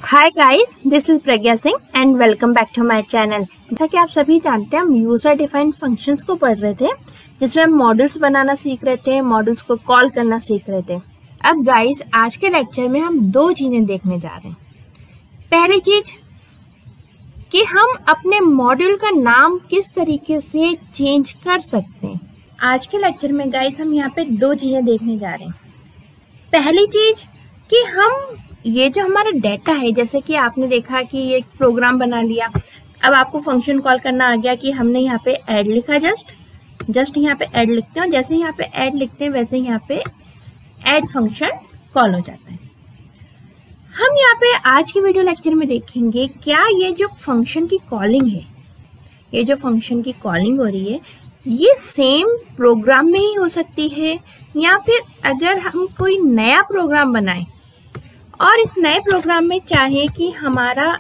Hi guys, this is Pragya Singh and welcome back to my channel. जैसा कि आप सभी जानते हैं, हम यूजर डिफाइंड फंक्शंस को पढ़ रहे थे, जिसमें हम मॉडल्स बनाना सीख रहे थे, मॉडल्स को कॉल करना सीख रहे थे। अब गाइस, आज के लेक्चर में हम दो चीजें देखने जा रहे हैं। पहली चीज कि हम अपने मॉड्यूल का नाम किस तरीके से चेंज कर सकते हैं। आज के लेक्चर में गाइस हम यहाँ पे दो चीजें देखने जा रहे हैं। पहली चीज कि हम ये जो हमारा डेटा है, जैसे कि आपने देखा कि ये एक प्रोग्राम बना लिया, अब आपको फंक्शन कॉल करना आ गया कि हमने यहाँ पे ऐड लिखा, जस्ट यहाँ पे ऐड लिखते हैं, जैसे यहाँ पे ऐड लिखते हैं वैसे यहाँ पे ऐड फंक्शन कॉल हो जाता है। हम यहाँ पे आज के वीडियो लेक्चर में देखेंगे क्या ये जो फंक्शन की कॉलिंग है, ये जो फंक्शन की कॉलिंग हो रही है, ये सेम प्रोग्राम में ही हो सकती है, या फिर अगर हम कोई नया प्रोग्राम बनाएं और इस नए प्रोग्राम में चाहे कि हमारा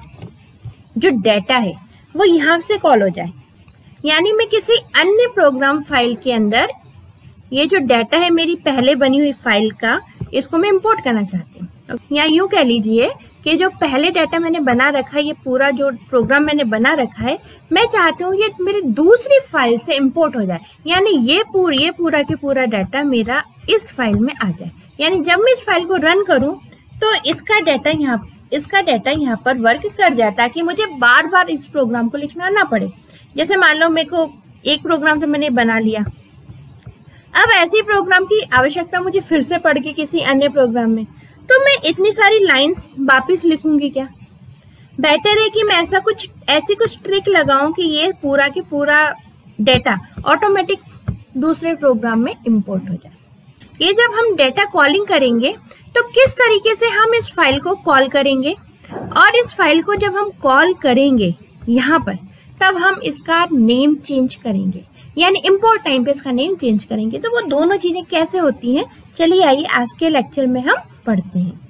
जो डेटा है वो यहाँ से कॉल हो जाए, यानी मैं किसी अन्य प्रोग्राम फाइल के अंदर ये जो डेटा है मेरी पहले बनी हुई फाइल का, इसको मैं इंपोर्ट करना चाहती हूँ। या यूँ कह लीजिए कि जो पहले डेटा मैंने बना रखा है, ये पूरा जो प्रोग्राम मैंने बना रखा है, मैं चाहती हूँ ये मेरी दूसरी फाइल से इंपोर्ट हो जाए, यानी ये पूरा के पूरा डेटा मेरा इस फाइल में आ जाए। यानी जब मैं इस फाइल को रन करूँ तो इसका डेटा यहाँ पर वर्क कर जाए, ताकि मुझे बार बार इस प्रोग्राम को लिखना ना पड़े। जैसे मान लो मेरे को एक प्रोग्राम तो मैंने बना लिया, अब ऐसी प्रोग्राम की आवश्यकता मुझे फिर से पड़ गई किसी अन्य प्रोग्राम में, तो मैं इतनी सारी लाइंस वापिस लिखूंगी क्या? बेटर है कि मैं ऐसी कुछ ट्रिक लगाऊं कि ये पूरा के पूरा डेटा ऑटोमेटिक दूसरे प्रोग्राम में इंपोर्ट हो जाए। ये जब हम डेटा कॉलिंग करेंगे तो किस तरीके से हम इस फाइल को कॉल करेंगे, और इस फाइल को जब हम कॉल करेंगे यहाँ पर, तब हम इसका नेम चेंज करेंगे, यानी इंपोर्ट टाइम पे इसका नेम चेंज करेंगे। तो वो दोनों चीजें कैसे होती हैं, चलिए आइए आज के लेक्चर में हम पढ़ते हैं।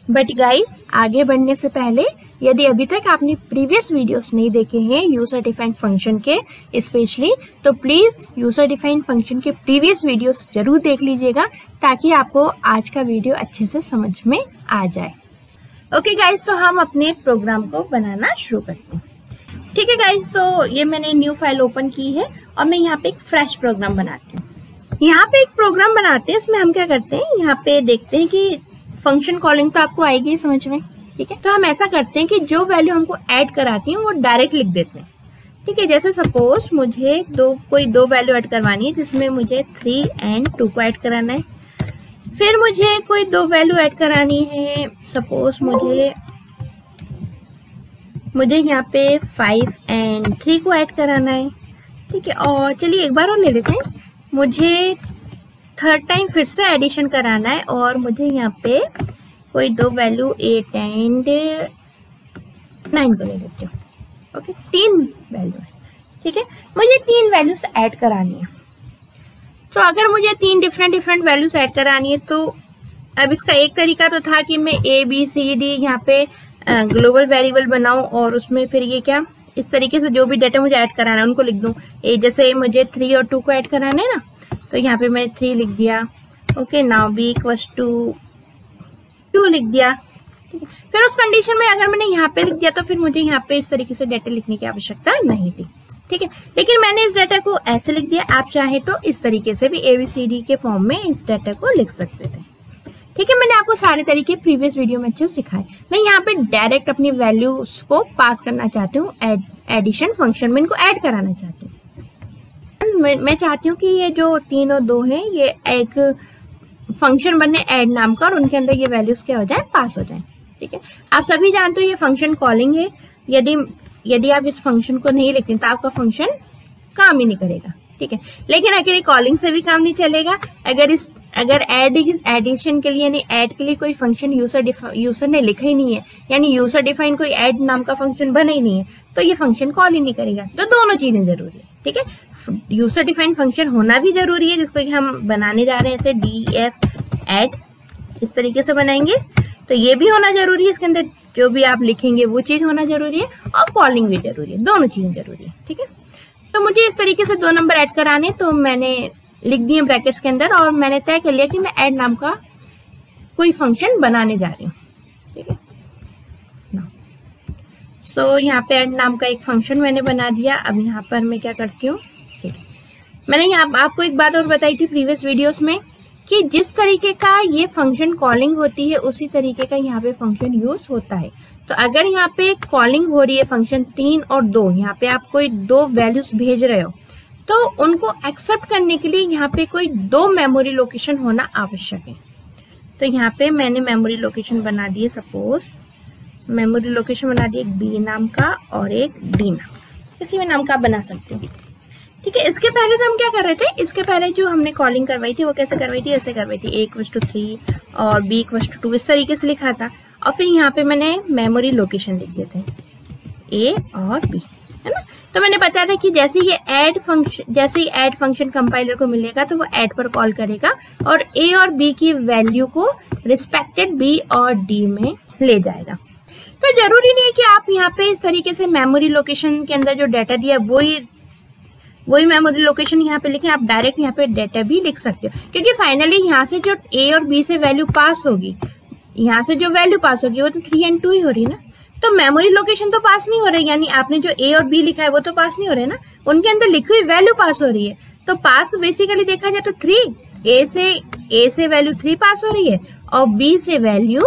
बट गाइस, आगे बढ़ने से पहले यदि अभी तक आपने प्रीवियस वीडियोस नहीं देखे हैं यूजर डिफाइंड फंक्शन के स्पेशली, तो प्लीज यूजर डिफाइंड फंक्शन के प्रीवियस वीडियोस जरूर देख लीजिएगा, ताकि आपको आज का वीडियो अच्छे से समझ में आ जाए। ओके गाइस, तो हम अपने प्रोग्राम को बनाना शुरू करते हैं। ठीक है गाइस, तो ये मैंने न्यू फाइल ओपन की है और मैं यहाँ पे एक फ्रेश प्रोग्राम बनाती हूँ। यहाँ पे एक प्रोग्राम बनाते हैं, इसमें हम क्या करते हैं, यहाँ पे देखते हैं कि फंक्शन कॉलिंग तो आपको आएगी समझ में। ठीक है, तो हम ऐसा करते हैं कि जो वैल्यू हमको ऐड कराती है वो डायरेक्ट लिख देते हैं। ठीक है, जैसे सपोज मुझे कोई दो वैल्यू ऐड करवानी है, जिसमें मुझे 3 और 2 को ऐड कराना है। फिर मुझे कोई दो वैल्यू ऐड करानी है, सपोज मुझे यहाँ पे 5 और 3 को ऐड कराना है। ठीक है, और चलिए एक बार और ले लेते हैं, मुझे थर्ड टाइम फिर से एडिशन कराना है और मुझे यहाँ पे कोई दो वैल्यू 8 और 9 को ले लेती हूँ। ओके, 3 वैल्यू है। ठीक है, मुझे 3 वैल्यूज ऐड करानी है। तो अगर मुझे 3 डिफरेंट वैल्यूज ऐड करानी है, तो अब इसका एक तरीका तो था कि मैं ABCD यहाँ पे ग्लोबल वेरिएबल बनाऊं और उसमें फिर ये क्या, इस तरीके से जो भी डाटा मुझे ऐड कराना है उनको लिख दूं। जैसे मुझे 3 और 2 को ऐड कराना है ना, तो यहाँ पे मैंने 3 लिख दिया। Okay, now B equals to 2 लिख दिया। फिर उस कंडीशन में अगर मैंने यहाँ पे लिख दिया तो फिर मुझे यहाँ पे इस तरीके से डाटा लिखने की आवश्यकता नहीं थी। ठीक है, लेकिन मैंने इस डाटा को ऐसे लिख दिया। आप चाहे तो इस तरीके से भी ABCD के फॉर्म में इस डाटा को लिख सकते थे। ठीक है, मैंने आपको सारे तरीके प्रीवियस वीडियो में अच्छे सिखाए। मैं यहाँ पे डायरेक्ट अपनी वैल्यूज को पास करना चाहती हूँ, एडिशन फंक्शन में इनको ऐड कराना चाहती हूँ। मैं चाहती हूँ कि ये जो 3 और 2 है, ये एक फंक्शन बने ऐड नाम का, और उनके अंदर ये वैल्यूज क्या हो जाए, पास हो जाए। ठीक है, आप सभी जानते हो ये फंक्शन कॉलिंग है। यदि आप इस फंक्शन को नहीं लिखते तो आपका फंक्शन काम ही नहीं करेगा। ठीक है, लेकिन अगर ये कॉलिंग से भी काम नहीं चलेगा, अगर एडिशन के लिए यानी ऐड के लिए कोई फंक्शन यूजर ने लिखा ही नहीं है, यानी यूजर डिफाइन कोई ऐड नाम का फंक्शन बना ही नहीं है, तो ये फंक्शन कॉल ही नहीं करेगा। तो दोनों चीजें जरूरी है। ठीक है, यूजर डिफाइंड फंक्शन होना भी जरूरी है, जिसको कि हम बनाने जा रहे हैं, ऐसे df add इस तरीके से बनाएंगे। तो ये भी होना जरूरी है, इसके अंदर जो भी आप लिखेंगे वो चीज होना जरूरी है, और कॉलिंग भी जरूरी है, दोनों चीजें जरूरी है। ठीक है, तो मुझे इस तरीके से 2 नंबर ऐड कराने, तो मैंने लिख दिए ब्रैकेट्स के अंदर, और मैंने तय कर लिया कि मैं ऐड नाम का कोई फंक्शन बनाने जा रही हूँ। ठीक है, सो यहाँ पे ऐड नाम का एक फंक्शन मैंने बना दिया। अब यहाँ पर मैं क्या करती हूँ, ठीक है, मैंने यहाँ आपको एक बात और बताई थी प्रीवियस वीडियोस में कि जिस तरीके का ये फंक्शन कॉलिंग होती है उसी तरीके का यहाँ पे फंक्शन यूज होता है। तो अगर यहाँ पे कॉलिंग हो रही है फंक्शन 3 और 2, यहाँ पे आप कोई 2 वैल्यूज भेज रहे हो, तो उनको एक्सेप्ट करने के लिए यहाँ पे कोई 2 मेमोरी लोकेशन होना आवश्यक है। तो यहाँ पे मैंने मेमोरी लोकेशन बना दिए, सपोज मेमोरी लोकेशन बना दिए एक बी नाम का और एक डी नाम, किसी भी नाम का आप बना सकते हैं। ठीक है, इसके पहले तो हम क्या कर रहे थे, इसके पहले जो हमने कॉलिंग करवाई थी वो कैसे करवाई थी, ऐसे करवाई थी a = 3 और b = 2, इस तरीके से लिखा था। और फिर यहाँ पे मैंने मेमोरी लोकेशन लिख दिए थे a और b, है ना। तो मैंने बताया था कि जैसे ये ऐड फंक्शन कंपाइलर को मिलेगा तो वो ऐड पर कॉल करेगा और a और b की वैल्यू को रिस्पेक्टेड b और d में ले जाएगा। तो जरूरी नहीं है कि आप यहाँ पे इस तरीके से मेमोरी लोकेशन के अंदर जो डाटा दिया वही मेमोरी लोकेशन यहाँ पे लिखें, आप डायरेक्ट यहाँ पे डाटा भी लिख सकते हो, क्योंकि फाइनली यहाँ से जो a और b से वैल्यू पास होगी, यहाँ से जो वैल्यू पास होगी वो तो 3 और 2 ही हो रही है ना। तो मेमोरी लोकेशन तो पास नहीं हो रही, यानी आपने जो a और b लिखा है वो तो पास नहीं हो रहे ना, उनके अंदर लिखी हुई वैल्यू पास हो रही है। तो पास बेसिकली देखा जाए तो 3, a से वैल्यू 3 पास हो रही है और b से वैल्यू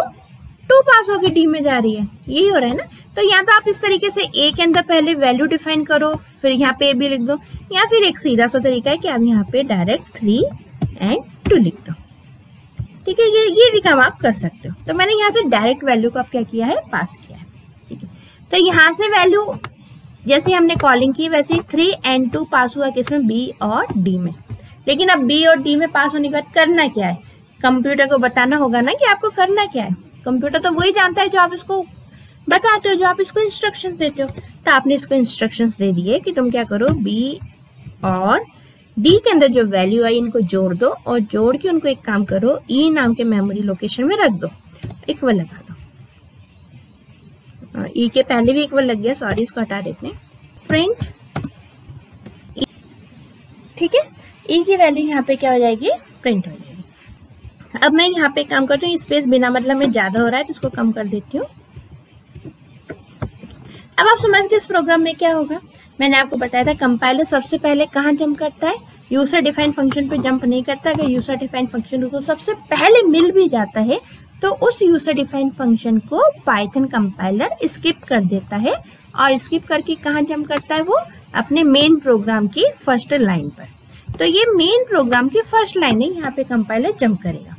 2 पास होकर d में जा रही है, यही हो रहा है ना। तो यहाँ तो आप इस तरीके से a के अंदर पहले वैल्यू डिफाइन करो, फिर यहाँ पे b लिख दो, या फिर एक सीधा सा तरीका है कि आप यहाँ पे डायरेक्ट 3 और 2 लिख दो। ठीक है, ये भी काम आप कर सकते हो। तो मैंने यहाँ से डायरेक्ट वैल्यू को आप क्या किया है, पास किया है। ठीक है, तो यहाँ से वैल्यू जैसे हमने कॉलिंग की वैसे 3 और 2 पास हुआ किसमें, b और d में। लेकिन अब b और d में पास होने के बाद करना क्या है, कंप्यूटर को बताना होगा ना कि आपको करना क्या है। कंप्यूटर तो वही जानता है जो आप इसको बताते हो, जो आप इसको इंस्ट्रक्शंस देते हो। तो आपने इसको इंस्ट्रक्शंस दे दिए कि तुम क्या करो, b और d के अंदर जो वैल्यू आई इनको जोड़ दो, और जोड़ के उनको एक काम करो, e नाम के मेमोरी लोकेशन में रख दो, इक्वल लगा दो। e के पहले भी इक्वल लग गया, सॉरी, इसको हटा देते हैं, प्रिंट e। ठीक है, e की वैल्यू यहाँ पे क्या हो जाएगी, प्रिंट हो जाएगी। अब मैं यहाँ पे काम करती हूँ, स्पेस बिना मतलब में ज्यादा हो रहा है तो इसको कम कर देती हूँ। अब आप समझ गए इस प्रोग्राम में क्या होगा। मैंने आपको बताया था कंपाइलर सबसे पहले कहाँ जंप करता है, यूजर डिफाइन फंक्शन पे जंप नहीं करता। अगर यूजर डिफाइन फंक्शन को सबसे पहले मिल भी जाता है तो उस यूजर डिफाइन फंक्शन को पाइथन कंपाइलर स्किप कर देता है, और स्किप करके कहाँ जंप करता है, वो अपने मेन प्रोग्राम की फर्स्ट लाइन पर। तो ये मेन प्रोग्राम की फर्स्ट लाइन है, यहाँ पे कंपाइलर जंप करेगा।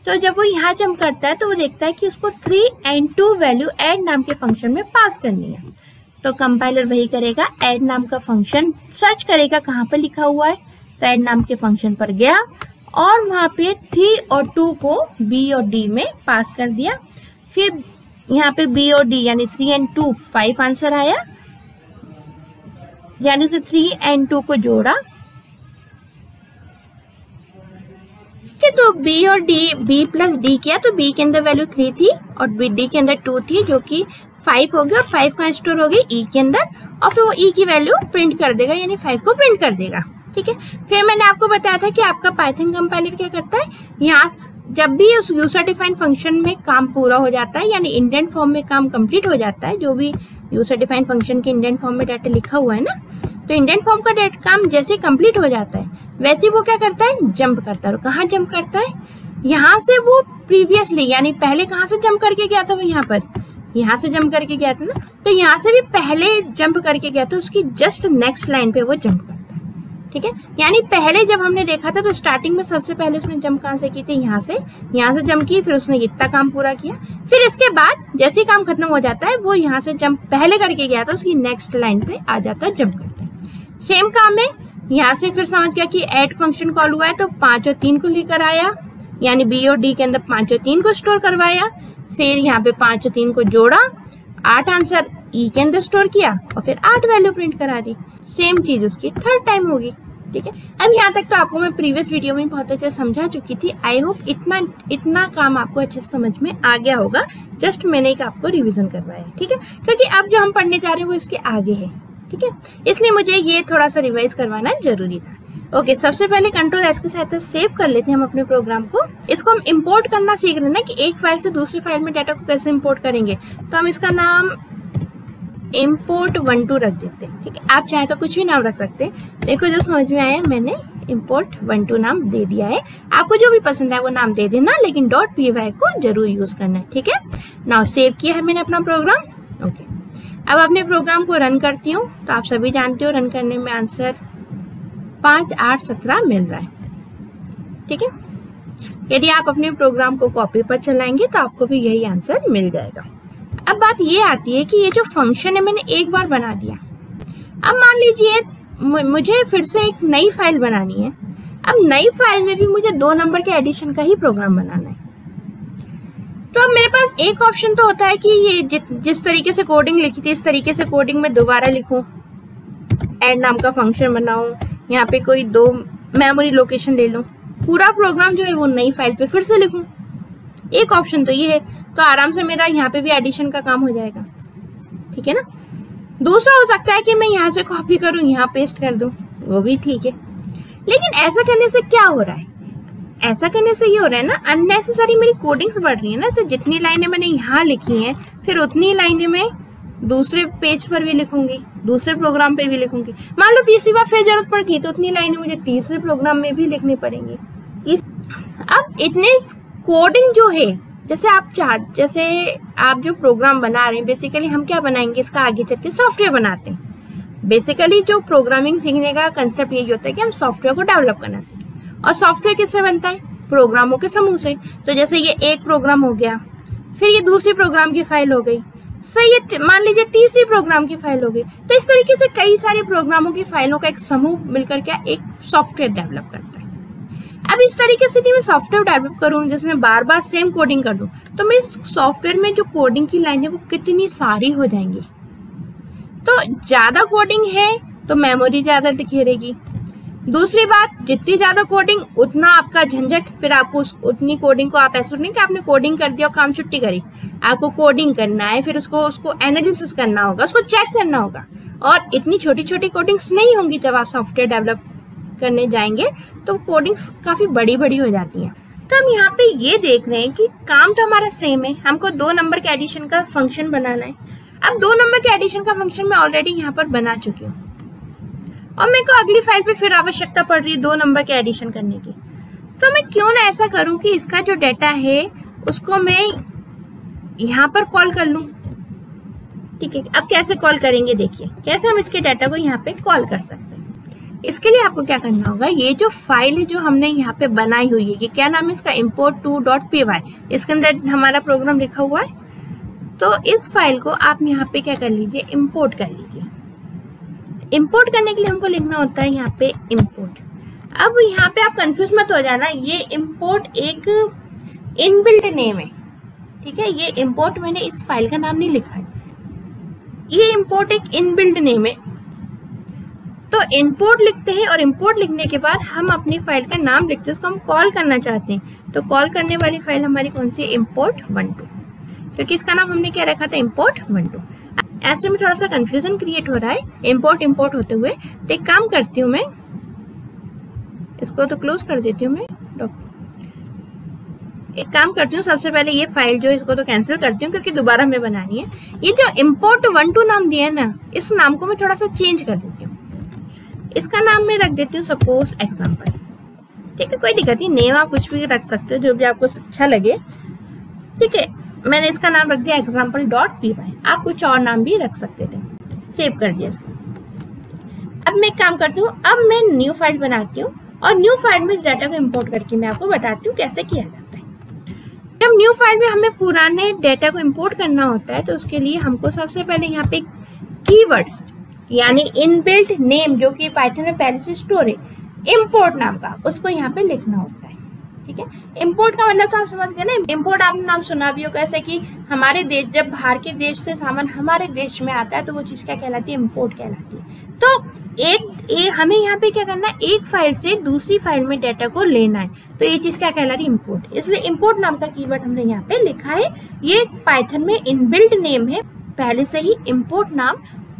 तो जब वो यहाँ जंप करता है तो वो देखता है कि उसको 3 और 2 वैल्यू ऐड नाम के फंक्शन में पास करनी है। तो कंपाइलर वही करेगा, ऐड नाम का फंक्शन सर्च करेगा कहाँ पर लिखा हुआ है, तो ऐड नाम के फंक्शन पर गया और वहां पे 3 और 2 को b और d में पास कर दिया। फिर यहाँ पे b और d यानी 3 और 2 5 आंसर आया, यानी कि 3 और 2 को जोड़ा। तो b और d, b प्लस d किया तो b के अंदर वैल्यू 3 थी और d के अंदर 2 थी, जो कि 5 हो गया, और 5 का स्टोर हो गई e के अंदर, और फिर वो e की वैल्यू प्रिंट कर देगा, यानी 5 को प्रिंट कर देगा। ठीक है, फिर मैंने आपको बताया था कि आपका पाइथन कंपाइलर क्या करता है, यहाँ जब भी उस यूजर डिफाइन फंक्शन में काम पूरा हो जाता है, यानी इंडेंट फॉर्म में काम कंप्लीट हो जाता है, जो भी यूजर डिफाइन फंक्शन के इंडेंट फॉर्म में डाटा लिखा हुआ है ना, तो इंडेंट फॉर्म का काम जैसे कंप्लीट हो जाता है वैसे वो क्या करता है, जंप करता है। और कहाँ जंप करता है, यहाँ से वो प्रीवियसली यानी पहले कहाँ से जंप करके गया था, वो यहाँ से जंप करके गया था ना, तो यहाँ से भी पहले जंप करके गया था, उसकी जस्ट नेक्स्ट लाइन पे वो जंप करता है। ठीक है, यानी पहले जब हमने देखा था तो स्टार्टिंग में सबसे पहले उसने जंप कहाँ से की थी, यहाँ से जंप की, फिर उसने इतना काम पूरा किया, फिर इसके बाद जैसे ही काम खत्म हो जाता है वो यहाँ से जंप पहले करके गया था, उसकी नेक्स्ट लाइन पे आ जाता है, जंप करता है। सेम काम है, यहाँ से फिर समझ गया कि ऐड फंक्शन कॉल हुआ है तो 5 और 3 को लेकर आया, यानी b और d के अंदर 5 और 3 को स्टोर करवाया, फिर यहाँ पे 5 और 3 को जोड़ा, 8 आंसर e के अंदर स्टोर किया और फिर 8 वैल्यू प्रिंट करा दी। सेम चीज उसकी थर्ड टाइम होगी। ठीक है। अब यहाँ तक तो आपको मैं प्रीवियस वीडियो में बहुत अच्छे समझा चुकी थी। आई होप इतना काम आपको अच्छे से समझ में आ गया होगा। जस्ट मैंने एक आपको रिवीजन करवाया है, ठीक है, क्योंकि अब जो हम पढ़ने जा रहे हैं वो इसके आगे है, ठीक है, इसलिए मुझे ये थोड़ा सा रिवाइज करवाना जरूरी था। ओके, सबसे पहले कंट्रोल एस के साथ सेव कर लेते हैं हम अपने प्रोग्राम को। इसको हम इम्पोर्ट करना सीख रहे हैं ना, कि एक फाइल से दूसरी फाइल में डाटा को कैसे इम्पोर्ट करेंगे। तो हम इसका नाम import12 रख देते हैं, ठीक है। आप चाहे तो कुछ भी नाम रख सकते हैं, मेरे को जो समझ में आया मैंने import12 नाम दे दिया है। आपको जो भी पसंद है वो नाम दे देना, लेकिन .py को जरूर यूज करना है, ठीक है। नाउ सेव किया है मैंने अपना प्रोग्राम। ओके, अब अपने प्रोग्राम को रन करती हूँ। तो आप सभी जानते हो रन करने में आंसर 5, 8, 17 मिल रहा है, ठीक है। यदि आप अपने प्रोग्राम को कॉपी पर चलाएंगे तो आपको भी यही आंसर मिल जाएगा। अब बात ये आती है कि ये जो फंक्शन है मैंने एक बार बना दिया। अब मान लीजिए मुझे फिर से एक नई फाइल बनानी है। अब नई फाइल में भी मुझे 2 नंबर के एडिशन का ही प्रोग्राम बनाना है। तो अब मेरे पास एक ऑप्शन तो होता है कि ये जिस तरीके से कोडिंग लिखी थी इस तरीके से कोडिंग में दोबारा लिखूं, ऐड नाम का फंक्शन बनाऊं, यहाँ पे कोई 2 मेमोरी लोकेशन ले लूं, पूरा प्रोग्राम जो है वो नई फाइल पे फिर से लिखूं। एक ऑप्शन तो ये है, तो आराम से मेरा यहाँ पे भी एडिशन का काम हो जाएगा, ठीक है ना। दूसरा हो सकता है कि मैं यहाँ से कॉपी करूँ, यहाँ पेस्ट कर दूं, वो भी ठीक है। लेकिन ऐसा करने से क्या हो रहा है, ऐसा करने से ये हो रहा है ना, अननेसेसरी मेरी कोडिंग्स बढ़ रही है ना। तो जितनी लाइनें मैंने यहाँ लिखी हैं फिर उतनी लाइनें मैं दूसरे पेज पर भी लिखूंगी, दूसरे प्रोग्राम पे भी लिखूंगी। मान लो तीसरी बार फिर जरूरत पड़ गई तो उतनी लाइनें मुझे तीसरे प्रोग्राम में भी लिखनी पड़ेंगी। अब इतने कोडिंग जो है, जैसे आप जो प्रोग्राम बना रहे हैं, बेसिकली हम क्या बनाएंगे, इसका आगे चल के सॉफ्टवेयर बनाते हैं। बेसिकली जो प्रोग्रामिंग सीखने का कंसेप्ट यही होता है कि हम सॉफ्टवेयर को डेवलप करना सीखें। और सॉफ्टवेयर किससे बनता है, प्रोग्रामों के समूह से। तो जैसे ये एक प्रोग्राम हो गया, फिर ये दूसरी प्रोग्राम की फाइल हो गई, फिर ये मान लीजिए तीसरी प्रोग्राम की फाइल हो गई। तो इस तरीके से कई सारे प्रोग्रामों की फाइलों का एक समूह मिलकर के एक सॉफ्टवेयर डेवलप करता है। अब इस तरीके से मैं सॉफ्टवेयर डेवलप करूं जिसमें बार बार सेम कोडिंग कर दूं, तो मेरे सॉफ्टवेयर में जो कोडिंग की लाइन है वो कितनी सारी हो जाएंगी। तो ज्यादा कोडिंग है तो मेमोरी ज्यादा घेरेगी। दूसरी बात, जितनी ज्यादा कोडिंग उतना आपका झंझट, फिर आपको उतनी कोडिंग को आप ऐसा नहीं कि आपने कोडिंग कर दिया और काम छुट्टी करी। आपको कोडिंग करना है, फिर उसको एनालिसिस करना होगा, उसको चेक करना होगा। और इतनी छोटी छोटी कोडिंग्स नहीं होंगी जब आप सॉफ्टवेयर डेवलप करने जाएंगे, तो कोडिंग्स काफी बड़ी बड़ी हो जाती हैं। तो हम यहाँ पे ये देख रहे हैं कि काम तो हमारा सेम है, हमको 2 नंबर के एडिशन का फंक्शन बनाना है। अब 2 नंबर के एडिशन का फंक्शन मैं ऑलरेडी यहाँ पर बना चुकी हूँ और मेरे को अगली फाइल पे फिर आवश्यकता पड़ रही है 2 नंबर के एडिशन करने की। तो मैं क्यों ना ऐसा करूं कि इसका जो डाटा है उसको मैं यहाँ पर कॉल कर लूं, ठीक है। अब कैसे कॉल करेंगे, देखिए कैसे हम इसके डाटा को यहाँ पे कॉल कर सकते हैं। इसके लिए आपको क्या करना होगा, ये जो फाइल है जो हमने यहाँ पे बनाई हुई है, ये क्या नाम है इसका, import2.py, इसके अंदर हमारा प्रोग्राम लिखा हुआ है। तो इस फाइल को आप यहाँ पे क्या कर लीजिए, इम्पोर्ट कर लीजिए। इम्पोर्ट करने के लिए हमको लिखना होता है यहाँ पे इम्पोर्ट। अब यहाँ पे आप कंफ्यूज मत हो जाना, ये इम्पोर्ट एक इनबिल्ट नेम है, ठीक है। ये इम्पोर्ट मैंने इस फाइल का नाम नहीं लिखा है, ये इम्पोर्ट एक इनबिल्ट नेम है। तो इम्पोर्ट लिखते हैं और इम्पोर्ट लिखने के बाद हम अपनी फाइल का नाम लिखते हैं, उसको हम कॉल करना चाहते हैं। तो कॉल करने वाली फाइल हमारी कौन सी है, import12, क्योंकि इसका नाम हमने क्या रखा था, import12। ऐसे में थोड़ा सा कंफ्यूजन क्रिएट हो रहा है इम्पोर्ट होते हुए। तो एक काम करती हूँ मैं, इसको तो क्लोज कर देती हूँ मैं। एक काम करती हूँ, सबसे पहले ये फाइल जो है इसको तो कैंसिल करती हूँ क्योंकि दोबारा हमें बनानी है। ये जो import12 नाम दिया है ना, इस नाम को मैं थोड़ा सा चेंज कर देती हूँ। इसका नाम मैं रख देती हूँ सपोज एग्जाम्पल, ठीक है। कोई दिक्कत नहीं, नेम आप कुछ भी रख सकते हो जो भी आपको अच्छा लगे, ठीक है। मैंने इसका नाम रख दिया example.py, आप कुछ और नाम भी रख सकते थे। सेव कर दिया इसको। अब मैं एक काम करती हूँ, अब मैं न्यू फाइल बनाती हूँ और न्यू फाइल में इस डाटा को इम्पोर्ट करके मैं आपको बताती हूँ कैसे किया जाता है। जब न्यू फाइल में हमें पुराने डाटा को इम्पोर्ट करना होता है तो उसके लिए हमको सबसे पहले यहाँ पे कीवर्ड यानी इनबिल्ट नेम जो कि पाइथन में पहले से स्टोर है, इम्पोर्ट नाम का, उसको यहाँ पे लिखना होता है, ठीक है। इम्पोर्ट का मतलब तो आप समझ गए ना, इम्पोर्ट आपने नाम सुना भी होगा, ऐसे कि हमारे देश, जब बाहर के देश से सामान हमारे देश में आता है तो वो चीज क्या कहलाती है, इम्पोर्ट कहलाती है। तो एक हमें यहाँ पे क्या करना है, एक फाइल से दूसरी फाइल में डाटा को लेना है, तो ये चीज क्या कहला रही है, इंपोर्ट। इसलिए इंपोर्ट नाम का कीवर्ड हमने यहाँ पे लिखा है। ये पाइथन में इनबिल्ट नेम है, पहले से ही इंपोर्ट नाम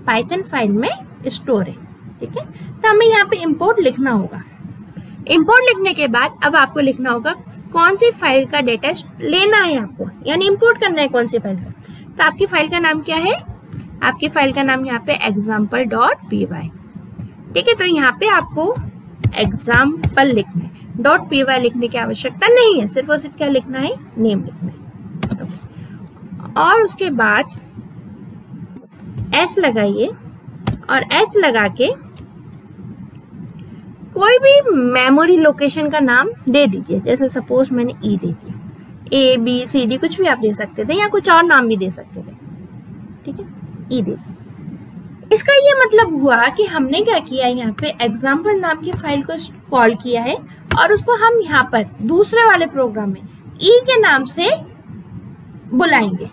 पाइथन फाइल में स्टोर है, ठीक है। तो हमें यहाँ पे इंपोर्ट लिखना होगा। इंपोर्ट लिखने के बाद अब आपको लिखना होगा कौन सी फाइल का डेटा लेना है आपको, यानी इंपोर्ट करना है कौन सी फाइल का। तो आपकी फाइल का नाम क्या है, आपकी फाइल का नाम यहाँ पे example.py, ठीक है। तो यहाँ पे आपको एग्जाम्पल लिखना है, .py लिखने की आवश्यकता नहीं है, सिर्फ और सिर्फ क्या लिखना है, नेम लिखना है। और उसके बाद s लगाइए और h लगा के कोई भी मेमोरी लोकेशन का नाम दे दीजिए। जैसे सपोज मैंने ई दे दिया, ABCD कुछ भी आप दे सकते थे, या कुछ और नाम भी दे सकते थे, ठीक है, ई दे दिया। इसका ये मतलब हुआ कि हमने क्या किया, यहाँ पे एग्जाम्पल नाम की फाइल को कॉल किया है और उसको हम यहाँ पर दूसरे वाले प्रोग्राम में ई के नाम से बुलाएंगे।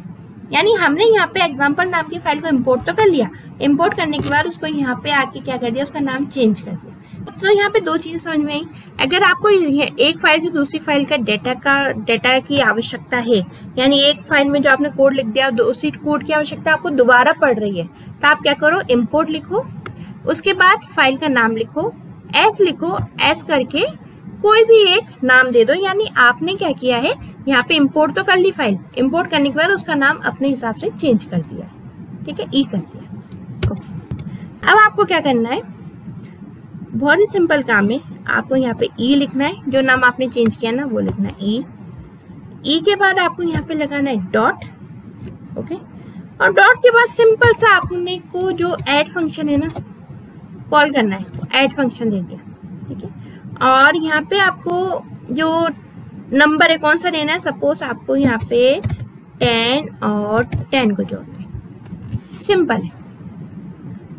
यानी हमने यहाँ पे एग्जाम्पल नाम की फाइल को इंपोर्ट तो कर लिया, इंपोर्ट करने के बाद उसको यहाँ पे आके क्या कर दिया, उसका नाम चेंज कर दिया। तो यहाँ पे दो चीजें समझ में आई। अगर आपको एक फाइल से दूसरी फाइल का डेटा की आवश्यकता है, यानी एक फाइल में जो आपने कोड लिख दिया, उसी कोड की आवश्यकता आपको दोबारा पड़ रही है, तो आप क्या करो, इंपोर्ट लिखो, उसके बाद फाइल का नाम लिखो, एस लिखो, एस करके कोई भी एक नाम दे दो। यानी आपने क्या किया है, यहाँ पे इंपोर्ट तो कर ली फाइल, इंपोर्ट करने के बाद उसका नाम अपने हिसाब से चेंज कर दिया, ठीक है, ई कर दिया। अब आपको क्या करना है, बहुत ही सिंपल काम है, आपको यहाँ पे ई लिखना है, जो नाम आपने चेंज किया ना वो लिखना है ई के बाद आपको यहाँ पे लगाना है डॉट, ओके। और डॉट के बाद सिंपल सा आपने को जो ऐड फंक्शन है ना कॉल करना है, ऐड फंक्शन दे दिया, ठीक है। और यहाँ पे आपको जो नंबर है कौन सा देना है, सपोज आपको यहाँ पे 10 और 10 को जोड़ना है, सिंपल है,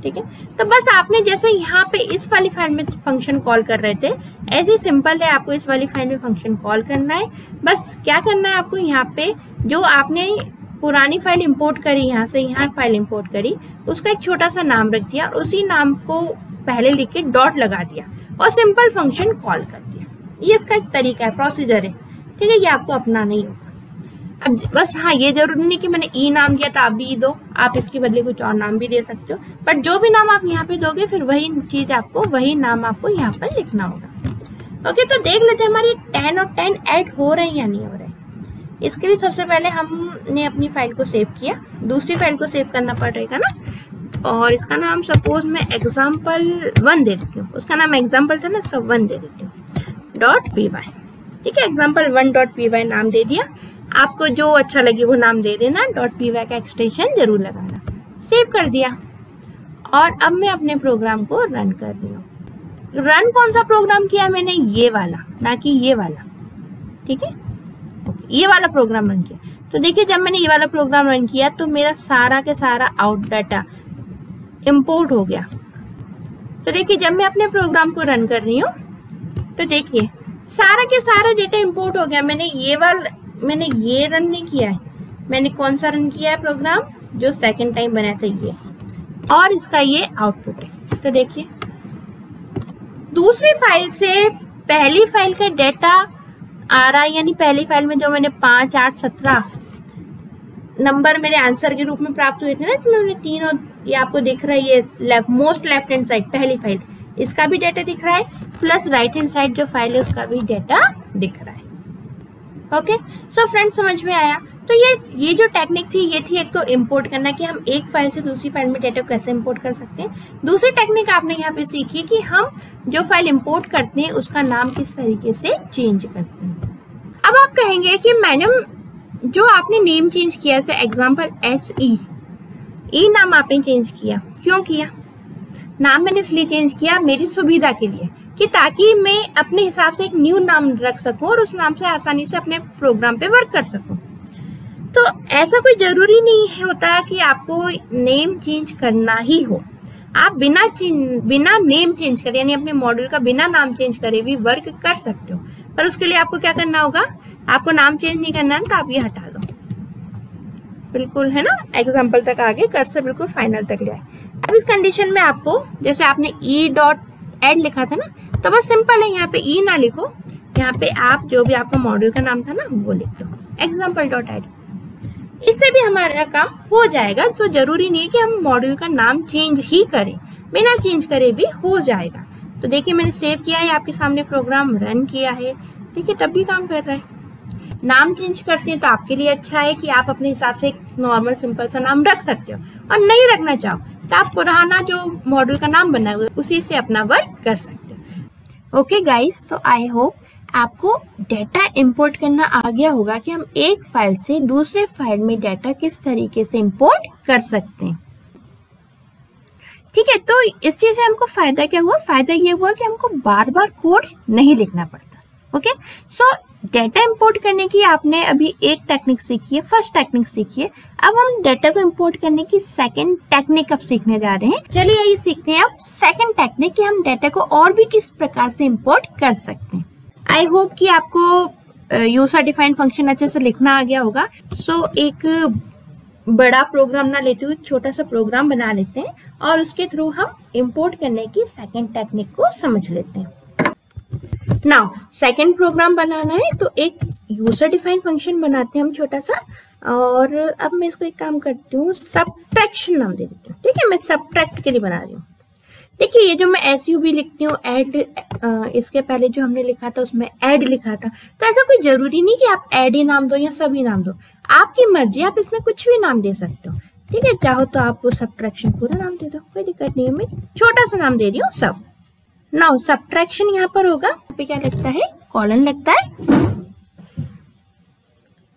ठीक है। तो बस आपने जैसे यहाँ पे इस वाली फाइल में फंक्शन कॉल कर रहे थे, ऐसे ही सिंपल है आपको इस वाली फाइल में फंक्शन कॉल करना है। बस क्या करना है आपको, यहाँ पे जो आपने पुरानी फाइल इंपोर्ट करी, यहाँ से यहाँ फाइल इंपोर्ट करी, उसका एक छोटा सा नाम रख दिया और उसी नाम को पहले लिख के डॉट लगा दिया और सिंपल फंक्शन कॉल कर दिया। ये इसका एक तरीका है, प्रोसीजर है, ठीक है। ये आपको अपनाना ही होगा। अब बस हाँ, ये जरूरी नहीं कि मैंने ई नाम दिया तो आप भी ई दो, आप इसके बदले कुछ और नाम भी दे सकते हो, बट जो भी नाम आप यहाँ पे दोगे फिर वही चीज आपको, वही नाम आपको यहाँ पर लिखना होगा, ओके। तो देख लेते हैं हमारी 10 और 10 ऐड हो रहे हैं या नहीं हो रहे। इसके लिए सबसे पहले हमने अपनी फाइल को सेव किया, दूसरी फाइल को सेव करना पड़ेगा ना, और इसका नाम सपोज मैं example1 दे देती हूँ, उसका नाम एग्जाम्पल था ना, इसका 1 दे देती हूँ .py, ठीक है। example1.py नाम दे दिया, आपको जो अच्छा लगे वो नाम दे देना, .py का एक्सटेंशन जरूर लगाना, सेव कर दिया। और अब मैं अपने प्रोग्राम को रन कर रही हूँ। रन कौन सा प्रोग्राम किया मैंने, ये वाला, ना कि ये वाला, ठीक है, ये वाला प्रोग्राम रन किया। तो देखिए जब मैंने ये वाला प्रोग्राम रन किया तो मेरा सारा के सारा आउट डाटा इंपोर्ट हो गया। तो देखिए जब मैं अपने प्रोग्राम को रन कर रही हूँ तो देखिए सारा के सारा डेटा इंपोर्ट हो गया। मैंने ये रन नहीं किया है, मैंने कौन सा रन किया है प्रोग्राम, जो सेकंड टाइम बनाया था ये, और इसका ये आउटपुट है। तो देखिए दूसरी फाइल से पहली फाइल का डेटा आ रहा है, यानी पहली फाइल में जो मैंने 5, 8, 17 नंबर मेरे आंसर के रूप में प्राप्त हुए थे ना, इसमें मैंने 3, और ये आपको दिख रहा है ये मोस्ट लेफ्ट हैंड साइड पहली फाइल, इसका भी डेटा दिख रहा है, प्लस राइट हैंड साइड जो फाइल है उसका भी डेटा दिख रहा है। ओके, सो फ्रेंड्स समझ में आया। तो ये जो टेक्निक थी ये थी एक तो इंपोर्ट करना, कि हम एक फाइल से दूसरी फाइल में डेटा कैसे इंपोर्ट कर सकते हैं। दूसरी टेक्निक आपने यहाँ पे सीखी कि हम जो फाइल इंपोर्ट करते हैं उसका नाम किस तरीके से चेंज करते हैं। अब आप कहेंगे कि मैडम जो आपने नेम चेंज किया से एग्जाम्पल SE नाम आपने चेंज किया, क्यों किया? नाम मैंने इसलिए चेंज किया मेरी सुविधा के लिए, कि ताकि मैं अपने हिसाब से एक न्यू नाम रख सकूं और उस नाम से आसानी से अपने प्रोग्राम पे वर्क कर सकूं। तो ऐसा कोई जरूरी नहीं होता कि आपको नेम चेंज करना ही हो, आप बिना नेम चेंज करे, यानी अपने मॉडल का बिना नाम चेंज करे भी वर्क कर सकते हो। पर उसके लिए आपको क्या करना होगा, आपको नाम चेंज नहीं करना है तो आप ये हटा दो, बिल्कुल है ना, एग्जाम्पल तक आगे कर्सर बिल्कुल फाइनल तक ले आए। अब इस कंडीशन में आपको, जैसे आपने ई डॉट एड लिखा था ना, तो बस सिंपल है, यहाँ पे ई ना लिखो, यहाँ पे आप जो भी आपका मॉड्यूल का नाम था ना वो लिख दो, एग्जाम्पल डॉट एड। इससे भी हमारा काम हो जाएगा। तो जरूरी नहीं है कि हम मॉड्यूल का नाम चेंज ही करें, बिना चेंज करे भी हो जाएगा। तो देखिए मैंने सेव किया है, आपके सामने प्रोग्राम रन किया है, देखिए तब भी काम कर रहा है। नाम चेंज करते हैं तो आपके लिए अच्छा है कि आप अपने हिसाब से एक नॉर्मल सिंपल सा नाम रख सकते हो, और नहीं रखना चाहो तो आप पुराना जो मॉड्यूल का नाम बना हुआ है उसी से अपना वर्क कर सकते हो। ओके गाइस, तो आई होप आपको डेटा इंपोर्ट करना आ गया होगा कि हम एक फाइल से दूसरे फाइल में डेटा किस तरीके से इंपोर्ट कर सकते हैं। ठीक है, तो इस चीज से हमको फायदा क्या हुआ? फायदा ये हुआ कि हमको बार बार कोड नहीं लिखना पड़ता। ओके, सो डेटा इंपोर्ट करने की आपने अभी एक टेक्निक सीखी है, फर्स्ट टेक्निक सीखी है। अब हम डेटा को इंपोर्ट करने की सेकंड टेक्निक अब सीखने जा रहे हैं। चलिए यही सीखते हैं अब सेकंड टेक्निक कि हम डेटा को और भी किस प्रकार से इंपोर्ट कर सकते हैं। आई होप कि आपको यूजर डिफाइंड फंक्शन अच्छे से लिखना आ गया होगा। सो एक बड़ा प्रोग्राम ना लेते हुए छोटा सा प्रोग्राम बना लेते हैं और उसके थ्रू हम इंपोर्ट करने की सेकंड टेक्निक को समझ लेते हैं। नाउ सेकंड प्रोग्राम बनाना है तो एक यूजर डिफाइंड फंक्शन बनाते हैं हम छोटा सा, और अब मैं इसको एक काम करती हूँ, सबट्रैक्शन नाम दे देती हूँ। ठीक है, मैं सबट्रैक्ट के लिए बना रही हूँ। देखिए ये जो मैं SUB लिखती हूँ, ऐड, इसके पहले जो हमने लिखा था उसमें ऐड लिखा था, तो ऐसा कोई जरूरी नहीं कि आप ऐड ही नाम दो या सभी नाम दो, आपकी मर्जी, आप इसमें कुछ भी नाम दे सकते हो। ठीक है, चाहो तो आप सबट्रैक्शन पूरा नाम दे दो, कोई दिक्कत नहीं है, मैं छोटा सा नाम दे रही हूँ सब। नाउ सबट्रैक्शन यहाँ पर होगा, यहाँ पे क्या लगता है? कॉलन लगता है।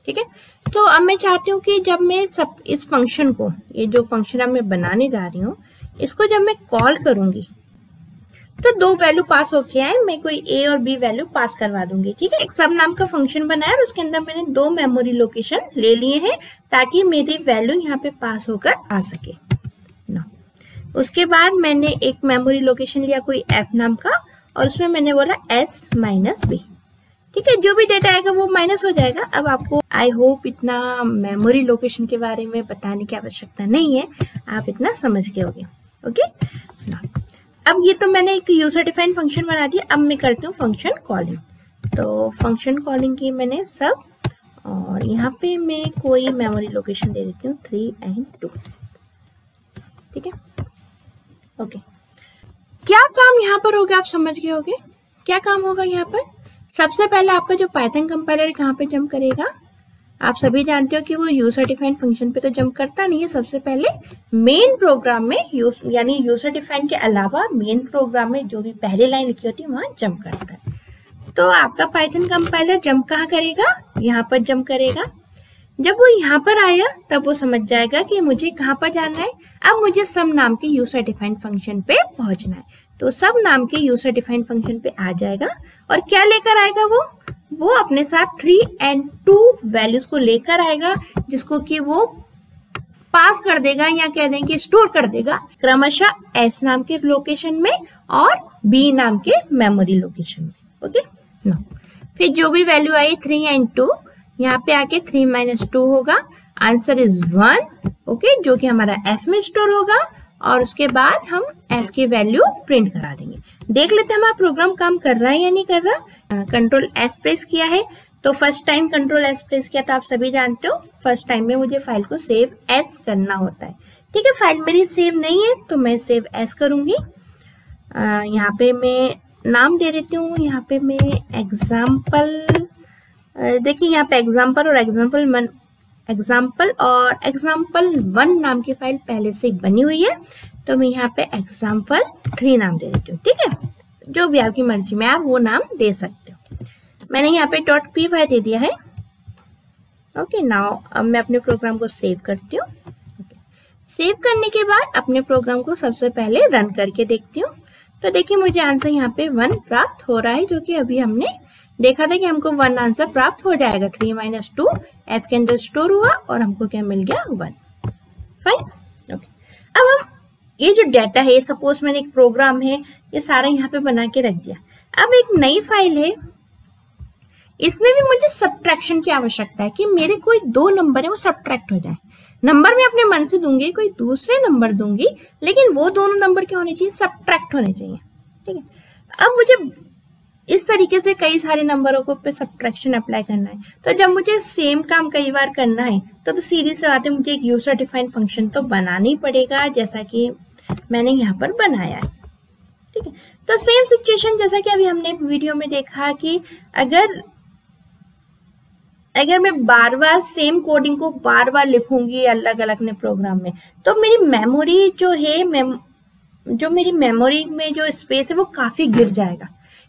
ठीक है, तो अब मैं चाहती हूँ कि जब मैं सब इस फंक्शन को, ये जो फंक्शन अब मैं बनाने जा रही हूँ, इसको जब मैं कॉल करूंगी तो दो वैल्यू पास होके आए, मैं कोई A और B वैल्यू पास करवा दूंगी। ठीक है, एक सब नाम का फंक्शन बनाया और उसके अंदर मैंने दो मेमोरी लोकेशन ले लिए हैं ताकि मेरी वैल्यू यहाँ पे पास होकर आ सके ना। उसके बाद मैंने एक मेमोरी लोकेशन लिया कोई F नाम का, और उसमें मैंने बोला S माइनस B। ठीक है, जो भी डेटा आएगा वो माइनस हो जाएगा। अब आपको आई होप इतना मेमोरी लोकेशन के बारे में बताने की आवश्यकता नहीं है, आप इतना समझ गए होंगे। ओके, अब ये तो मैंने एक यूजर डिफाइंड फंक्शन बना दिया। अब मैं करती हूँ फंक्शन कॉलिंग। तो फंक्शन कॉलिंग की मैंने सब, और यहाँ पे मैं कोई मेमोरी लोकेशन दे देती हूँ 3 और 2। ठीक है, ओके, क्या काम यहाँ पर होगा आप समझ गए होंगे। क्या काम होगा यहाँ पर? सबसे पहले आपका जो पाइथन कंपाइलर कहाँ पे जंप करेगा? आप सभी जानते हो कि वो यूजर डिफाइंड फंक्शन पे तो जंप करता नहीं है, सबसे पहले मेन प्रोग्राम में यानी यूजर डिफाइंड के अलावा मेन प्रोग्राम में जो भी पहली लाइन लिखी होती है वहां जंप करता है। तो आपका पाइथन कंपाइलर जंप कहाँ करेगा? यहाँ पर जंप करेगा। जब वो यहाँ पर आया तब वो समझ जाएगा कि मुझे कहाँ पर जाना है। अब मुझे सब नाम के यूजर डिफाइंड फंक्शन पे पहुंचना है, तो सब नाम के यूजर डिफाइंड फंक्शन पे आ जाएगा। और क्या लेकर आएगा वो अपने साथ 3 और 2 वैल्यूज को लेकर आएगा, जिसको कि वो पास कर देगा या कह दें कि स्टोर कर देगा क्रमशः S नाम के लोकेशन में और B नाम के मेमोरी लोकेशन में। ओके नो, फिर जो भी वैल्यू आई 3 और 2 यहाँ पे आके 3 माइनस 2 होगा, आंसर इज 1। ओके, जो कि हमारा F में स्टोर होगा, और उसके बाद हम F की वैल्यू प्रिंट करा देंगे। देख लेते हैं हमारा प्रोग्राम काम कर रहा है या नहीं कर रहा। कंट्रोल S प्रेस किया है, तो first time control S press किया था, आप सभी जानते हो फर्स्ट टाइम में मुझे फाइल को सेव एस करना होता है। ठीक है, फाइल मेरी सेव नहीं है तो मैं सेव एस करूंगी। यहाँ पे मैं नाम दे देती हूँ, यहाँ पे मैं एग्जाम्पल, देखिए यहाँ पे एग्जाम्पल और एग्जाम्पल1 नाम की फाइल पहले से बनी हुई है, तो मैं यहाँ पे example3 नाम दे देती हूँ। ठीक है, जो भी आपकी मर्जी में आप वो नाम दे सकते हो। मैंने यहाँ पे .py दे दिया है। ओके, नाउ अब मैं अपने प्रोग्राम को सेव करती हूँ। सेव करने के बाद अपने प्रोग्राम को सबसे पहले रन करके देखती हूँ। तो देखिए मुझे आंसर यहाँ पे 1 प्राप्त हो रहा है, जो कि अभी हमने देखा था कि हमको 1 आंसर प्राप्त हो जाएगा। 3 माइनस 2 F के अंदर स्टोर हुआ और हमको क्या मिल गया? 1। फाइन। ओके, अब हम ये जो डाटा है, सपोज मैंने एक प्रोग्राम है ये सारा यहाँ पे बना के रख दिया। अब एक नई फाइल है, इसमें भी मुझे सब्ट्रैक्शन की आवश्यकता है कि मेरे कोई दो नंबर है वो सब्ट्रैक्ट हो जाए। नंबर मैं अपने मन से दूंगी, कोई दूसरे नंबर दूंगी, लेकिन वो दोनों नंबर क्या होने चाहिए, सब्ट्रैक्ट होने चाहिए। ठीक है, अब मुझे इस तरीके से कई सारे नंबरों को पे सब्ट्रैक्शन अप्लाई करना है। तो जब मुझे सेम काम कई बार करना है तो सीधी सी बात है, मुझे एक यूजर डिफाइंड फंक्शन तो बनाना ही पड़ेगा, जैसा कि मैंने यहाँ पर बनाया है। ठीक है, तो सेम सिचुएशन जैसा कि अभी हमने वीडियो में देखा कि अगर मैं बार बार सेम कोडिंग को बार बार लिखूंगी अलग अलग अपने प्रोग्राम में, तो मेरी मेमोरी जो है मेरी मेमोरी में जो स्पेस है वो काफी गिर जाएगा,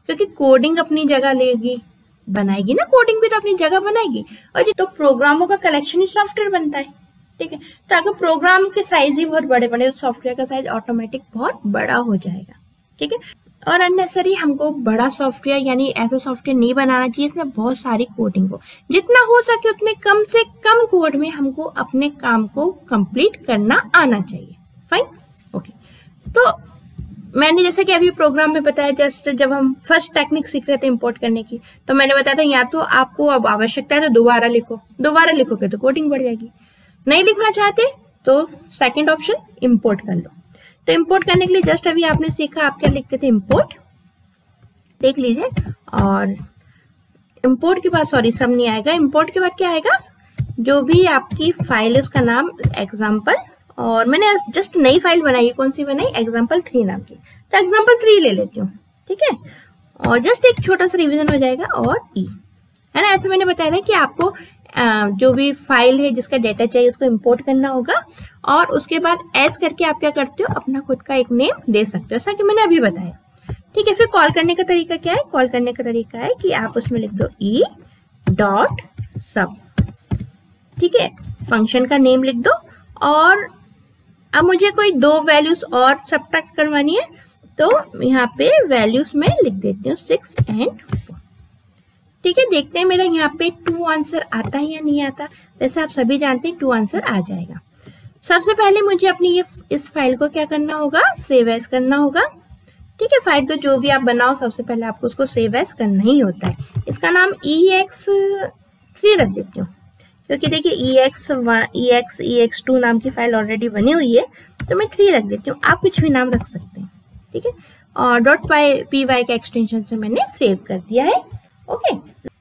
क्योंकि कोडिंग अपनी जगह लेगी, बनाएगी ना, कोडिंग भी तो अपनी जगह बनाएगी, और ये तो प्रोग्रामों का कलेक्शन ही सॉफ्टवेयर बनता है। ठीक है, तो अगर प्रोग्राम के साइज ही बहुत बड़े बने तो सॉफ्टवेयर का साइज ऑटोमेटिक बहुत बड़ा हो जाएगा। ठीक है, और अननेसेसरी हमको बड़ा सॉफ्टवेयर यानी ऐसा सॉफ्टवेयर नहीं बनाना चाहिए इसमें बहुत सारी कोडिंग हो। जितना हो सके उतने कम से कम कोड में हमको अपने काम को कंप्लीट करना आना चाहिए। Fine, okay. तो मैंने जैसे कि अभी प्रोग्राम में बताया, जस्ट जब हम फर्स्ट टेक्निक सीख रहे थे इंपोर्ट करने की, तो मैंने बताया था या तो आपको अब आवश्यकता है तो दोबारा लिखोगे तो कोडिंग बढ़ जाएगी, नहीं लिखना चाहते तो सेकंड ऑप्शन इंपोर्ट कर लो। तो इंपोर्ट करने के लिए जस्ट अभी आपने सीखा, आप क्या लिखते थे, इंपोर्ट, देख लीजिए। और इंपोर्ट के बाद सब नहीं आएगा, इंपोर्ट के बाद क्या आएगा, जो भी आपकी फाइल है उसका नाम एग्जाम्पल, और मैंने जस्ट नई फाइल बनाई है, कौन सी बनाई, example3 नाम की, तो example3 ले लेती हूँ। ठीक है, और जस्ट एक छोटा सा रिवीजन हो जाएगा, और ई है ना, ऐसे मैंने बताया था कि आपको जो भी फाइल है जिसका डेटा चाहिए उसको इंपोर्ट करना होगा, और उसके बाद एज करके आप क्या करते हो, अपना खुद का एक नेम दे सकते हो, जैसा कि मैंने अभी बताया। ठीक है, फिर कॉल करने का तरीका क्या है, कॉल करने का तरीका है कि आप उसमें लिख दो ई डॉट सब। ठीक है, फंक्शन का नेम लिख दो, और अब मुझे कोई दो वैल्यूज और सब्ट्रैक्ट करवानी है, तो यहाँ पे वैल्यूज में लिख देती हूँ 6 और 4। ठीक है, देखते हैं मेरा यहाँ पे 2 आंसर आता है या नहीं आता। वैसे आप सभी जानते हैं 2 आंसर आ जाएगा। सबसे पहले मुझे अपनी इस फाइल को क्या करना होगा, सेव एज करना होगा। ठीक है, फाइल तो जो भी आप बनाओ सबसे पहले आपको उसको सेव एज करना ही होता है। इसका नाम ex3 रख देती हूँ, क्योंकि देखिए ex2 नाम की फाइल ऑलरेडी बनी हुई है, तो मैं 3 रख देती हूँ। आप कुछ भी नाम रख सकते हैं। ठीक है, और .py के एक्सटेंशन से मैंने सेव कर दिया है। ओके,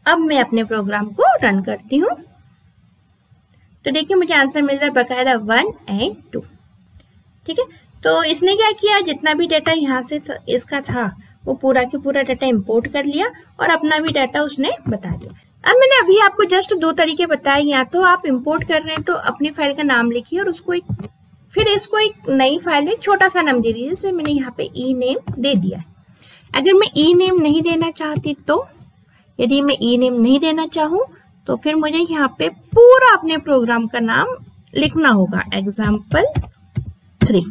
अब मैं अपने प्रोग्राम को रन करती हूँ, तो देखिए मुझे आंसर मिल रहा है बकायदा 1 और 2। ठीक है, तो इसने क्या किया, जितना भी डाटा यहाँ से इसका था वो पूरा के पूरा डाटा इंपोर्ट कर लिया, और अपना भी डाटा उसने बता दिया। अब मैंने अभी आपको जस्ट 2 तरीके बताए, या तो आप इंपोर्ट कर रहे हैं तो अपनी फाइल का नाम लिखिए और उसको फिर इसको एक नई फाइल में छोटा सा नाम दे दीजिए, जैसे मैंने यहाँ पे ई नेम दे दिया है। अगर मैं ई नेम नहीं देना चाहती, तो यदि मैं ई नेम नहीं देना चाहूँ तो फिर मुझे यहाँ पे पूरा अपने प्रोग्राम का नाम लिखना होगा, example3।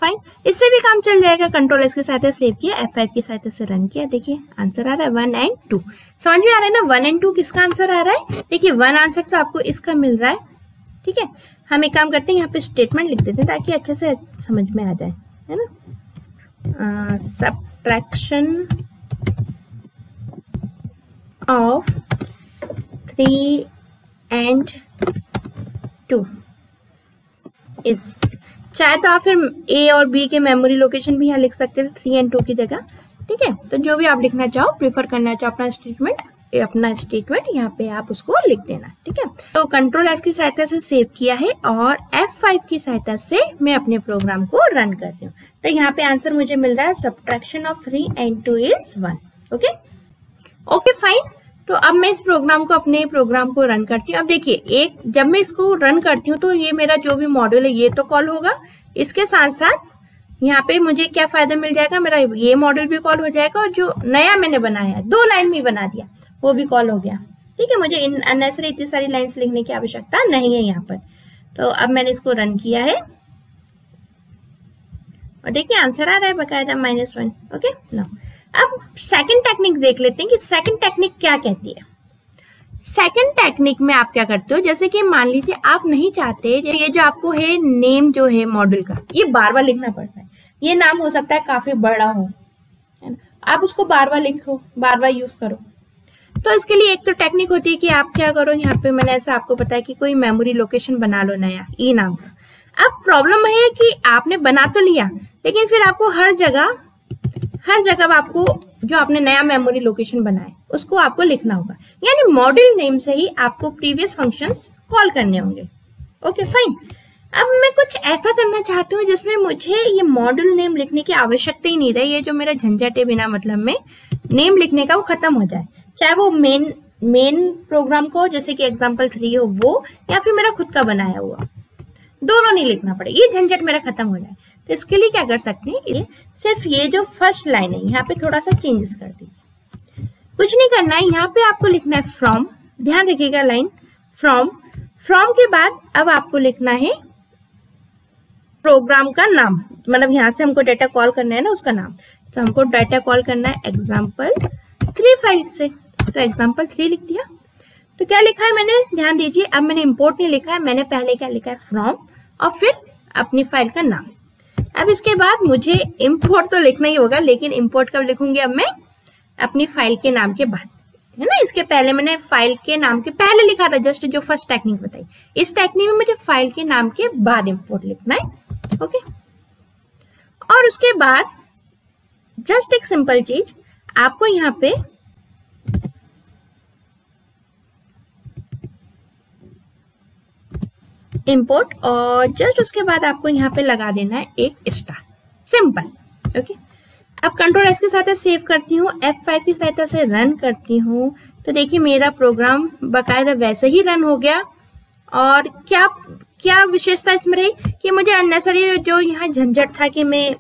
फाइन, इससे भी काम चल जाएगा। कंट्रोल एस की सहायता से सेव किया, F5 की सहायता से रन किया, देखिए आंसर आ रहा है 1 और 2। समझ में आ रहा है ना, 1 और 2 किसका आंसर आ रहा है। देखिए 1 आंसर तो आपको इसका मिल रहा है। ठीक है, हम एक काम करते हैं, यहाँ पे स्टेटमेंट लिख देते हैं ताकि अच्छे से समझ में आ जाए, है ना। सब्ट्रैक्शन ऑफ 3 और 2 इज, चाहे तो आप फिर ए और बी के मेमोरी लोकेशन भी यहाँ लिख सकते थे 3 और 2 की जगह। ठीक है, तो जो भी आप लिखना चाहो, प्रेफर करना चाहो अपना स्टेटमेंट यहाँ पे आप उसको लिख देना। ठीक है, तो कंट्रोल एस की सहायता से सेव किया है, और F5 की सहायता से मैं अपने प्रोग्राम को रन करती हूँ। तो यहाँ पे आंसर मुझे मिल रहा है सब्ट्रैक्शन ऑफ 3 और 2 इज 1। Okay fine. तो अब मैं इस प्रोग्राम को अपने प्रोग्राम को रन करती हूँ। अब देखिए जब मैं इसको रन करती हूँ तो ये मेरा जो भी मॉड्यूल है ये तो कॉल होगा, इसके साथ साथ यहाँ पे मुझे क्या फायदा मिल जाएगा, मेरा ये मॉड्यूल भी कॉल हो जाएगा, और जो नया मैंने बनाया 2 लाइन में बना दिया वो भी कॉल हो गया। ठीक है, मुझे अननेसेसरी इतनी सारी लाइन्स लिखने की आवश्यकता नहीं है यहाँ पर। तो अब मैंने इसको रन किया है, और देखिए आंसर आ रहा है बकायदा -1। ओके, नाउ अब सेकंड टेक्निक देख लेते हैं कि सेकंड टेक्निक क्या कहती है। सेकंड टेक्निक में आप क्या करते हो, जैसे कि मान लीजिए आप नहीं चाहते ये जो आपको है नेम जो है मॉड्यूल का, ये बार बार लिखना पड़ता है। ये नाम हो सकता है काफी बड़ा हो, है ना, आप उसको बार बार लिखो, बार बार यूज करो। तो इसके लिए एक तो टेक्निक होती है कि आप क्या करो, यहाँ पे मैंने ऐसा आपको बताया कि कोई मेमोरी लोकेशन बना लो नया ई नाम का। अब प्रॉब्लम है कि आपने बना तो लिया, लेकिन फिर आपको हर जगह आपको जो आपने नया मेमोरी लोकेशन बनाए उसको आपको लिखना होगा, यानी मॉड्यूल नेम से ही आपको प्रीवियस फंक्शंस कॉल करने होंगे। Okay fine. अब मैं कुछ ऐसा करना चाहती हूँ जिसमें मुझे ये मॉड्यूल नेम लिखने की आवश्यकता ही नहीं रही, ये जो मेरा झंझट है बिना मतलब में नेम लिखने का वो खत्म हो जाए, चाहे वो मेन प्रोग्राम को जैसे कि एग्जाम्पल3 हो वो, या फिर मेरा खुद का बनाया हुआ, दोनों नहीं लिखना पड़े, ये झंझट मेरा खत्म हो जाए। तो इसके लिए क्या कर सकते हैं, सिर्फ ये जो फर्स्ट लाइन है यहाँ पे थोड़ा सा चेंजेस कर दीजिए। कुछ नहीं करना है, यहाँ पे आपको लिखना है फ्रॉम, ध्यान रखिएगा लाइन फ्रॉम के बाद अब आपको लिखना है प्रोग्राम का नाम, मतलब यहाँ से हमको डाटा कॉल करना है ना उसका नाम, तो हमको डाटा कॉल करना है example3 फाइल से, तो example3 लिख दिया। तो क्या लिखा है मैंने, ध्यान दीजिए, अब मैंने इंपोर्ट नहीं लिखा है, मैंने पहले क्या लिखा है फ्रॉम और फिर अपनी फाइल का नाम। अब इसके बाद मुझे इंपोर्ट तो लिखना ही होगा, लेकिन इंपोर्ट कब लिखूंगी, अब मैं अपनी फाइल के नाम के बाद, है ना। इसके पहले मैंने फाइल के नाम के पहले लिखा था, जस्ट जो फर्स्ट टेक्निक बताई, इस टेक्निक में मुझे फाइल के नाम के बाद इंपोर्ट लिखना है। ओके, और उसके बाद जस्ट एक सिंपल चीज आपको यहाँ पे इंपोर्ट, और जस्ट उसके बाद आपको यहाँ पे लगा देना है एक स्टार, सिंपल। ओके, अब कंट्रोल एस के साथ सेव करती हूँ, F5 की सहायता से रन करती हूँ, तो देखिए मेरा प्रोग्राम बकायदा वैसे ही रन हो गया। और क्या विशेषता इसमें रही कि मुझे अननेसेसरी जो यहाँ झंझट था कि मैं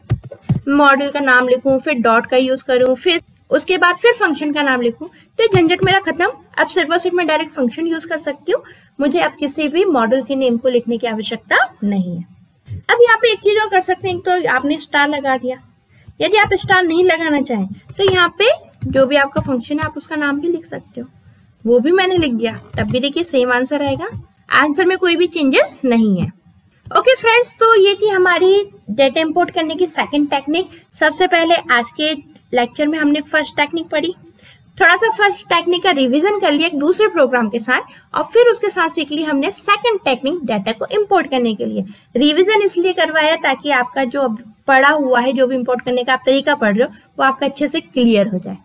मॉडल का नाम लिखूं, फिर डॉट का यूज करूं, फिर उसके बाद फिर फंक्शन का नाम लिखूं, तो झंझट मेरा खत्म। अब सिर्फ और सिर्फ मैं डायरेक्ट फंक्शन यूज कर सकती हूँ, मुझे अब किसी भी मॉडल के नेम को लिखने की आवश्यकता नहीं है। अब यहाँ पे एक चीज और कर सकते हैं, तो आपने स्टार लगा दिया, यदि आप स्टार नहीं लगाना चाहें तो यहाँ पे जो भी आपका फंक्शन है आप उसका नाम भी लिख सकते हो, वो भी मैंने लिख दिया, तब भी देखिए सेम आंसर आएगा, आंसर में कोई भी चेंजेस नहीं है। ओके फ्रेंड्स, तो ये थी हमारी डेटा इंपोर्ट करने की सेकंड टेक्निक। सबसे पहले आज के लेक्चर में हमने फर्स्ट टेक्निक पढ़ी, थोड़ा सा फर्स्ट टेक्निक का रिवीजन कर लिया एक दूसरे प्रोग्राम के साथ, और फिर उसके साथ सीख ली हमने सेकंड टेक्निक डाटा को इंपोर्ट करने के लिए। रिवीजन इसलिए करवाया ताकि आपका जो पढ़ा हुआ है, जो भी इंपोर्ट करने का आप तरीका पढ़ रहे हो, वो आपका अच्छे से क्लियर हो जाए।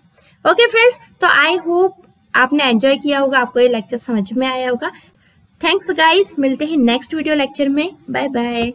ओके फ्रेंड्स, तो आई होप आपने एंजॉय किया होगा, आपको ये लेक्चर समझ में आया होगा। थैंक्स गाइस, मिलते हैं नेक्स्ट वीडियो लेक्चर में, बाय बाय।